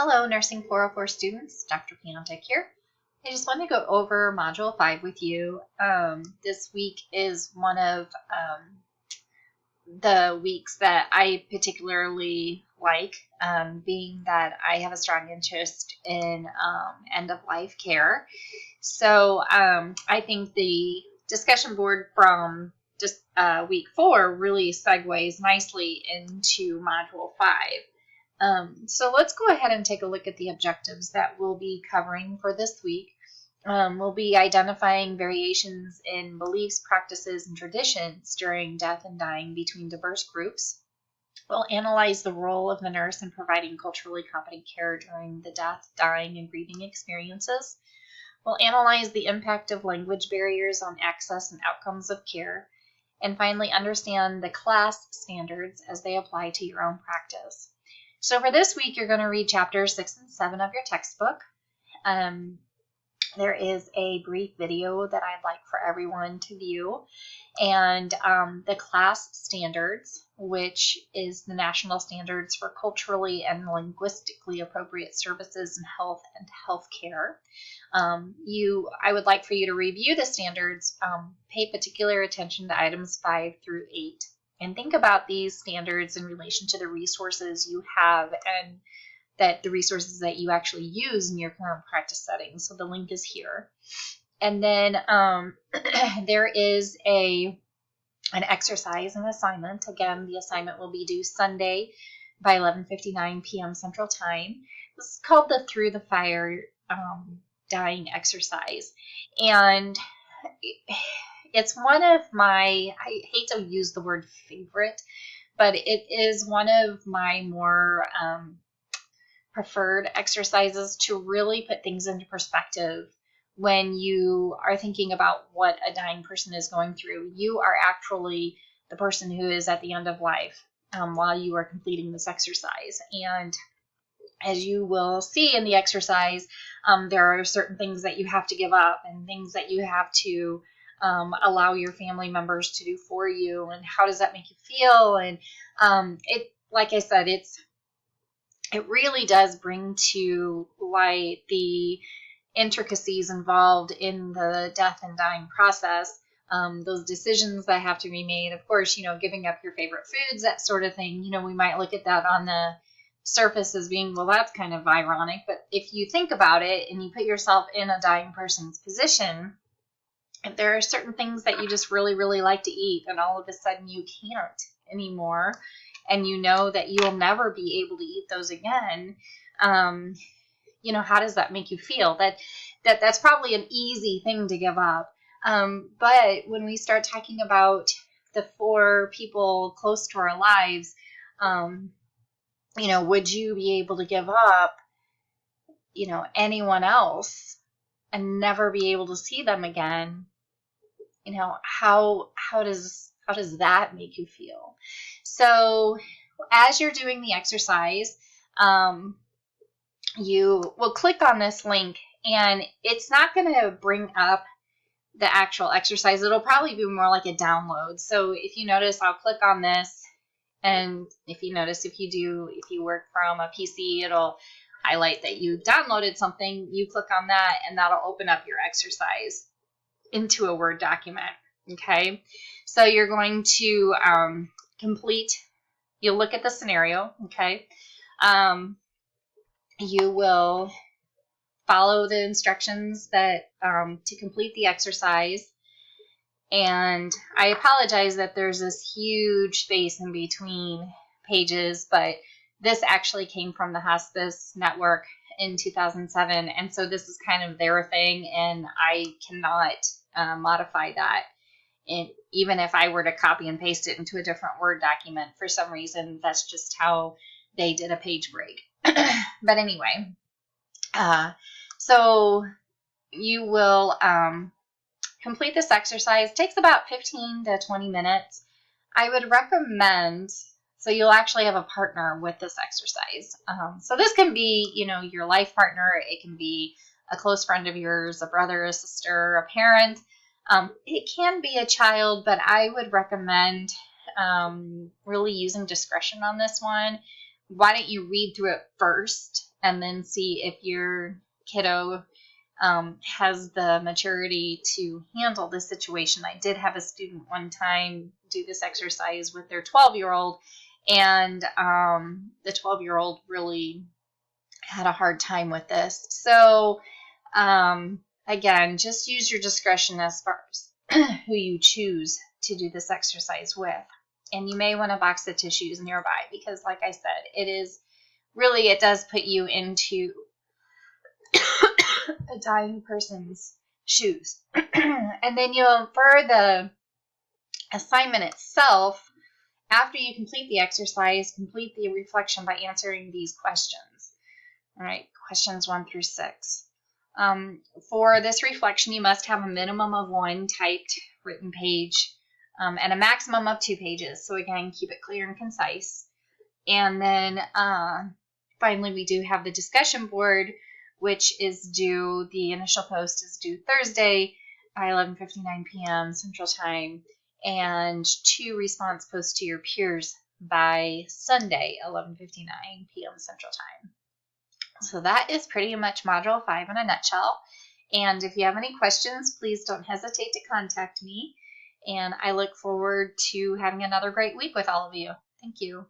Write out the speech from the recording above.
Hello, Nursing 404 students. Dr. Piantek here. I just wanted to go over Module 5 with you. This week is one of the weeks that I particularly like, being that I have a strong interest in end-of-life care. So I think the discussion board from just week 4 really segues nicely into Module 5. So let's go ahead and take a look at the objectives that we'll be covering for this week. We'll be identifying variations in beliefs, practices, and traditions during death and dying between diverse groups. We'll analyze the role of the nurse in providing culturally competent care during the death, dying, and grieving experiences. We'll analyze the impact of language barriers on access and outcomes of care. And finally, understand the class standards as they apply to your own practice. So for this week, you're going to read chapters 6 and 7 of your textbook. There is a brief video that I'd like for everyone to view, and the class standards, which is the national standards for culturally and linguistically appropriate services in health and healthcare. I would like for you to review the standards, pay particular attention to items 5 through 8. And think about these standards in relation to the resources you have and that the resources that you actually use in your current practice setting. So the link is here. And then there is an exercise, an assignment. Again, the assignment will be due Sunday by 11:59 p.m. Central Time. This is called the Through the Fire Dying exercise. And it's one of my, I hate to use the word favorite, but it is one of my more preferred exercises to really put things into perspective when you are thinking about what a dying person is going through. You are actually the person who is at the end of life while you are completing this exercise. And as you will see in the exercise, there are certain things that you have to give up and things that you have to allow your family members to do for you, and how does that make you feel? And like I said, it really does bring to light the intricacies involved in the death and dying process, those decisions that have to be made. Of course, giving up your favorite foods, that sort of thing. We might look at that on the surface as being, well, that's kind of ironic. But if you think about it and you put yourself in a dying person's position, if there are certain things that you just really, really like to eat, and all of a sudden you can't anymore, and you know that you'll never be able to eat those again, how does that make you feel? That's probably an easy thing to give up. But when we start talking about the 4 people close to our lives, would you be able to give up, anyone else and never be able to see them again? How does that make you feel? So as you're doing the exercise, you will click on this link, and it's not going to bring up the actual exercise. It'll probably be more like a download. So if you notice, I'll click on this, and if you work from a PC, it'll highlight that you downloaded something. You click on that, and that'll open up your exercise into a Word document. Okay, so you're going to you'll look at the scenario. Okay, you will follow the instructions that to complete the exercise. And I apologize that there's this huge space in between pages, but this actually came from the Hospice Network in 2007, and so this is kind of their thing, and I cannot modify that. And even if I were to copy and paste it into a different Word document, for some reason, that's just how they did a page break. But anyway, so you will complete this exercise. It takes about 15 to 20 minutes. I would recommend, so you'll actually have a partner with this exercise. So this can be, your life partner. It can be a close friend of yours, a brother, a sister, a parent. It can be a child, but I would recommend really using discretion on this one. Why don't you read through it first and then see if your kiddo has the maturity to handle the situation. I did have a student one time do this exercise with their 12-year-old, and the 12-year-old really had a hard time with this. So again, just use your discretion as far as who you choose to do this exercise with. And you may want a box of tissues nearby because, like I said, it does put you into a dying person's shoes. And then for the assignment itself, after you complete the exercise, complete the reflection by answering these questions. All right, questions 1 through 6. For this reflection, you must have a minimum of 1 typed written page and a maximum of 2 pages. So again, keep it clear and concise. And then finally, we do have the discussion board, which is due, the initial post is due Thursday by 11:59 p.m. Central Time, and 2 response posts to your peers by Sunday, 11:59 p.m. Central Time. So that is pretty much Module 5 in a nutshell. And if you have any questions, please don't hesitate to contact me. And I look forward to having another great week with all of you. Thank you.